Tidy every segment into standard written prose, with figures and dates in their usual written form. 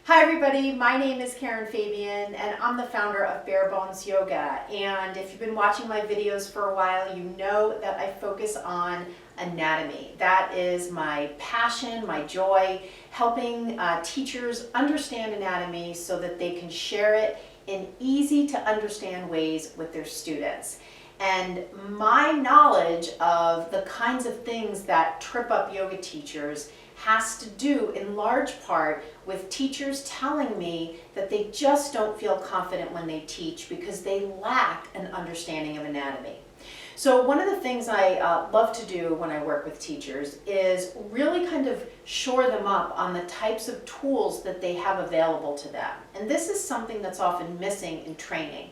Hi everybody, my name is Karen Fabian and I'm the founder of Bare Bones Yoga. And if you've been watching my videos for a while, you know that I focus on anatomy. That is my passion, my joy, helping teachers understand anatomy so that they can share it in easy to understand ways with their students. And my knowledge of the kinds of things that trip up yoga teachers has to do in large part with teachers telling me that they just don't feel confident when they teach because they lack an understanding of anatomy. So one of the things I love to do when I work with teachers is really kind of shore them up on the types of tools that they have available to them. And this is something that's often missing in training.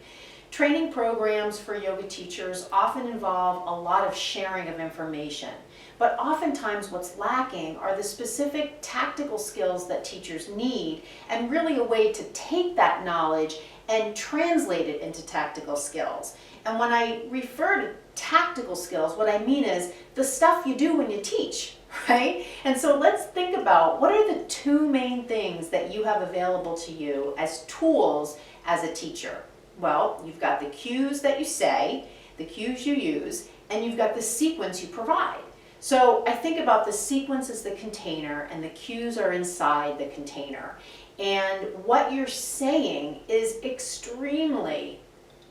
Training programs for yoga teachers often involve a lot of sharing of information. But oftentimes what's lacking are the specific tactical skills that teachers need and really a way to take that knowledge and translate it into tactical skills. And when I refer to tactical skills, what I mean is the stuff you do when you teach, right? And so let's think about what are the two main things that you have available to you as tools as a teacher. Well, you've got the cues that you say, the cues you use, and you've got the sequence you provide. So I think about the sequence as the container and the cues are inside the container. And what you're saying is extremely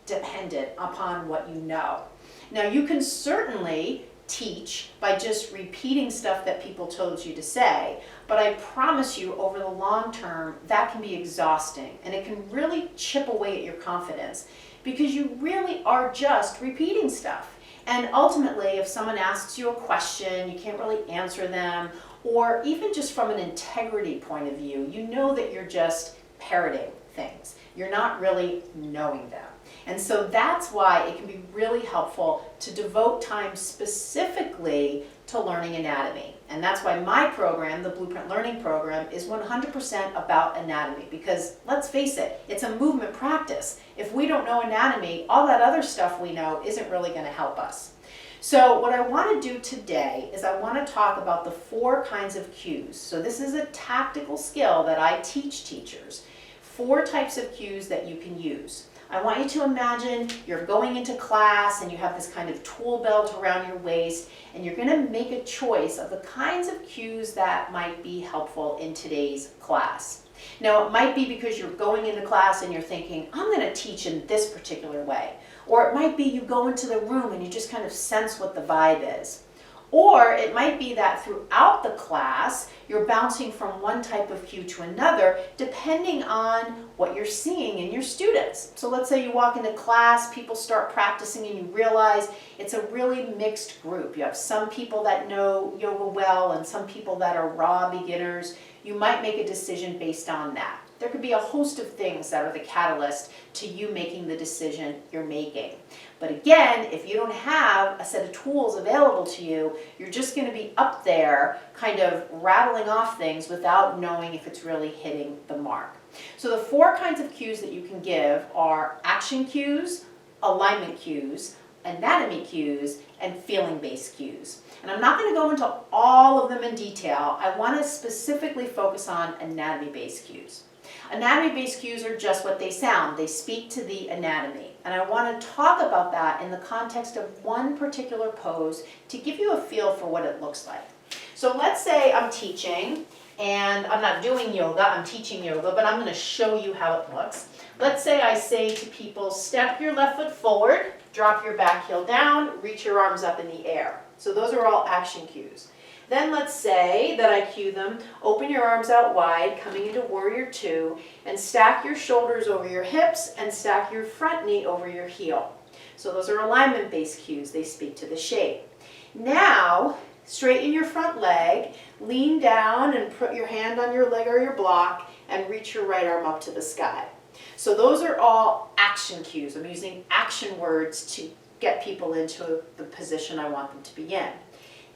dependent upon what you know. Now you can certainly teach by just repeating stuff that people told you to say, but I promise you over the long term that can be exhausting and it can really chip away at your confidence because you really are just repeating stuff. And ultimately, if someone asks you a question, you can't really answer them, or even just from an integrity point of view, you know that you're just parroting things. You're not really knowing them. And so that's why it can be really helpful to devote time specifically to learning anatomy. And that's why my program, the Blueprint Learning Program, is 100% about anatomy because let's face it, it's a movement practice. If we don't know anatomy, all that other stuff we know isn't really going to help us. So what I want to do today is I want to talk about the 4 kinds of cues. So this is a tactical skill that I teach teachers. 4 types of cues that you can use. I want you to imagine you're going into class and you have this kind of tool belt around your waist and you're going to make a choice of the kinds of cues that might be helpful in today's class. Now it might be because you're going into class and you're thinking, I'm going to teach in this particular way. Or it might be you go into the room and you just kind of sense what the vibe is. Or it might be that throughout the class, you're bouncing from one type of cue to another, depending on what you're seeing in your students. So let's say you walk into class, people start practicing and you realize it's a really mixed group. You have some people that know yoga well and some people that are raw beginners. You might make a decision based on that. There could be a host of things that are the catalyst to you making the decision you're making. But again, if you don't have a set of tools available to you, you're just going to be up there kind of rattling off things without knowing if it's really hitting the mark. So the 4 kinds of cues that you can give are action cues, alignment cues, anatomy cues, and feeling-based cues. And I'm not going to go into all of them in detail. I want to specifically focus on anatomy-based cues. Anatomy-based cues are just what they sound. They speak to the anatomy. And I want to talk about that in the context of one particular pose to give you a feel for what it looks like. So let's say I'm teaching, and I'm not doing yoga, I'm teaching yoga, but I'm going to show you how it looks. Let's say I say to people, step your left foot forward, drop your back heel down, reach your arms up in the air. So those are all action cues. Then let's say that I cue them, open your arms out wide, coming into warrior 2, and stack your shoulders over your hips and stack your front knee over your heel. So those are alignment-based cues. They speak to the shape. Now, straighten your front leg, lean down and put your hand on your leg or your block, and reach your right arm up to the sky. So those are all action cues. I'm using action words to get people into the position I want them to be in.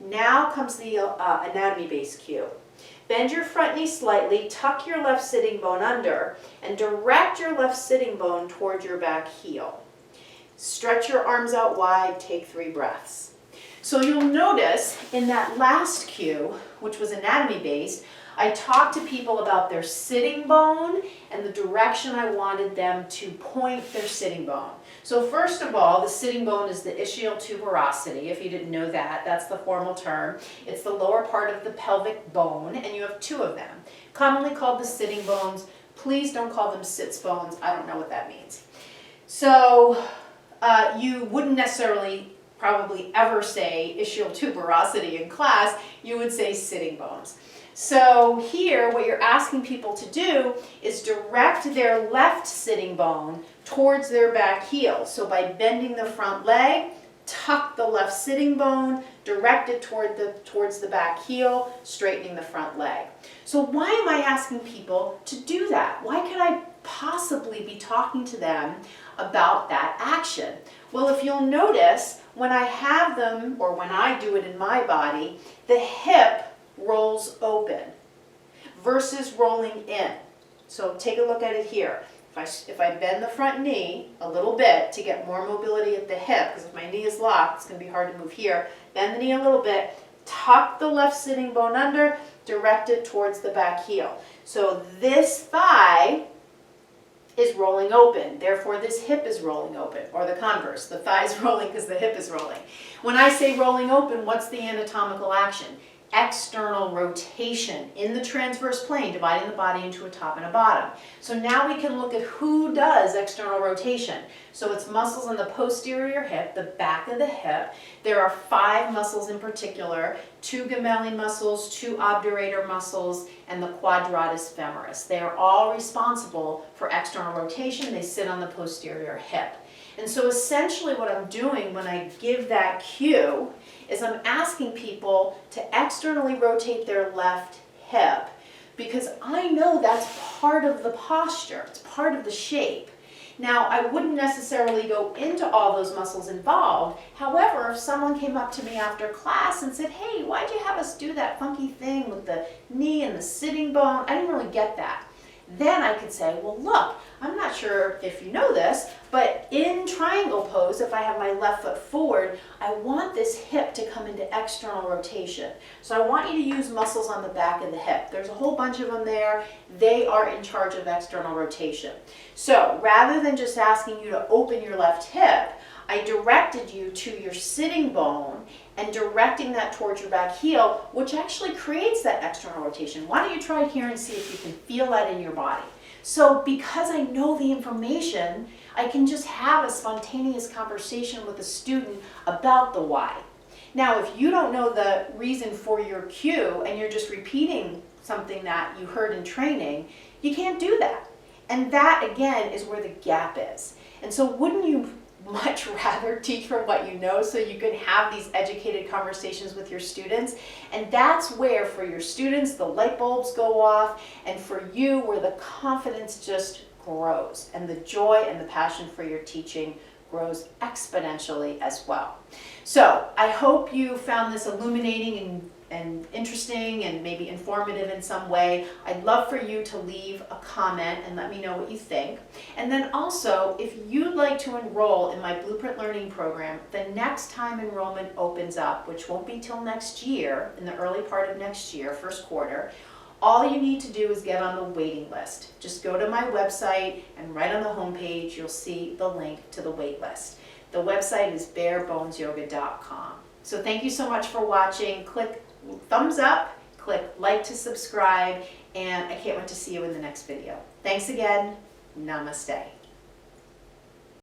Now comes the anatomy-based cue. Bend your front knee slightly, tuck your left sitting bone under, and direct your left sitting bone toward your back heel. Stretch your arms out wide, take 3 breaths. So you'll notice in that last cue, which was anatomy-based, I talked to people about their sitting bone and the direction I wanted them to point their sitting bone. So first of all, the sitting bone is the ischial tuberosity. If you didn't know that, that's the formal term. It's the lower part of the pelvic bone, and you have two of them, commonly called the sitting bones. Please don't call them sits bones. I don't know what that means. So you wouldn't necessarily probably ever say ischial tuberosity in class. You would say sitting bones. So here, what you're asking people to do is direct their left sitting bone towards their back heel. So by bending the front leg, tuck the left sitting bone, direct it towards the back heel, straightening the front leg. So why am I asking people to do that? Why could I possibly be talking to them about that action? Well, if you'll notice, when I have them, or when I do it in my body, the hip rolls open versus rolling in. So take a look at it here. If I bend the front knee a little bit to get more mobility at the hip, because if my knee is locked, it's going to be hard to move here. Bend the knee a little bit, tuck the left sitting bone under, direct it towards the back heel. So this thigh is rolling open, therefore this hip is rolling open, or the converse. The thigh is rolling because the hip is rolling. When I say rolling open, what's the anatomical action? External rotation in the transverse plane, dividing the body into a top and a bottom. So now we can look at who does external rotation. So it's muscles in the posterior hip, the back of the hip. There are 5 muscles in particular, 2 gemelli muscles, 2 obturator muscles, and the quadratus femoris. They are all responsible for external rotation. They sit on the posterior hip. And so essentially what I'm doing when I give that cue is I'm asking people to externally rotate their left hip, because I know that's part of the posture, it's part of the shape. Now, I wouldn't necessarily go into all those muscles involved. However, if someone came up to me after class and said, hey, why'd you have us do that funky thing with the knee and the sitting bone? I didn't really get that. Then I could say, well, look, I'm not sure if you know this, but in triangle pose, if I have my left foot forward, I want this hip to come into external rotation. So I want you to use muscles on the back of the hip. There's a whole bunch of them there. They are in charge of external rotation. So rather than just asking you to open your left hip, I directed you to your sitting bone and directing that towards your back heel, which actually creates that external rotation. Why don't you try it here and see if you can feel that in your body? So because I know the information, I can just have a spontaneous conversation with a student about the why. Now, if you don't know the reason for your cue and you're just repeating something that you heard in training, you can't do that. And that, again, is where the gap is. And so wouldn't you much rather teach from what you know so you can have these educated conversations with your students? And that's where, for your students, the light bulbs go off, and for you, where the confidence just grows and the joy and the passion for your teaching grows exponentially as well. So I hope you found this illuminating and interesting and maybe informative in some way. I'd love for you to leave a comment and let me know what you think. And then also, if you'd like to enroll in my Blueprint Learning Program, the next time enrollment opens up, which won't be till next year, in the early part of next year, first quarter, all you need to do is get on the waiting list. Just go to my website, and right on the homepage you'll see the link to the wait list. The website is barebonesyoga.com. So thank you so much for watching. Click thumbs up, click like to subscribe, and I can't wait to see you in the next video. Thanks again. Namaste.